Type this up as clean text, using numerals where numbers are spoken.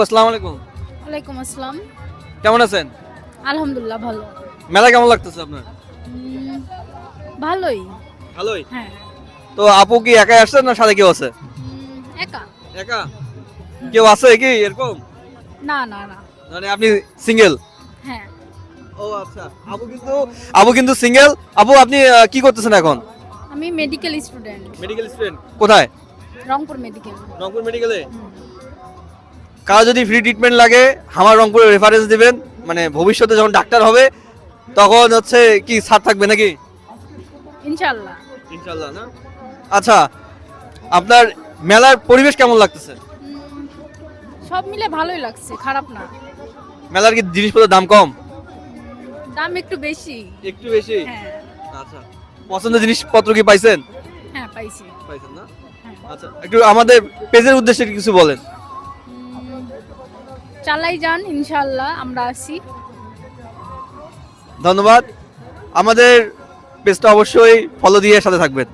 আসসালামু আলাইকুম। ওয়ালাইকুম আসসালাম। কেমন আছেন? আলহামদুলিল্লাহ ভালো। মেলা কেমন লাগতেছে আপনার? উম, ভালোই। ভালোই। হ্যাঁ। তো আপু কি একাই আসছেন না সাথে কেউ আছে? একা। একা? কেউ আছে কি এরকম? না না না। মানে আপনি সিঙ্গেল? হ্যাঁ। ও আচ্ছা। আপু কিন্তু সিঙ্গেল। আপু আপনি কি করতেছেন এখন? আমি মেডিকেল স্টুডেন্ট। Medical student. কোথায়? রংপুর মেডিকেল। রংপুর মেডিকেলে। কারো যদি ফ্রি ট্রিটমেন্ট লাগে আমার রংপুরে রেফারেন্স দিবেন, মানে ভবিষ্যতে যখন ডাক্তার হবে তখন হচ্ছে কি ছাড় থাকবে নাকি? ইনশাআল্লাহ। ইনশাআল্লাহ না? আচ্ছা, আপনার মেলার পরিবেশ কেমন লাগতেছে? সব মিলে ভালোই লাগছে, খারাপ না। মেলার কি জিনিসপত্রের দাম কম? দাম একটু বেশি। একটু বেশি। হ্যাঁ। আচ্ছা, পছন্দের জিনিসপত্র কি পাইছেন? হ্যাঁ পাইছি। পাইছেন না? হ্যাঁ। আচ্ছা, একটু আমাদের পেজের উদ্দেশ্যে কিছু বলেন। চালাই যান, ইনশাআল্লাহ আমরা আছি। ধন্যবাদ। আমাদের পেজটা অবশ্যই ফলো দিয়ে সাথে থাকবেন।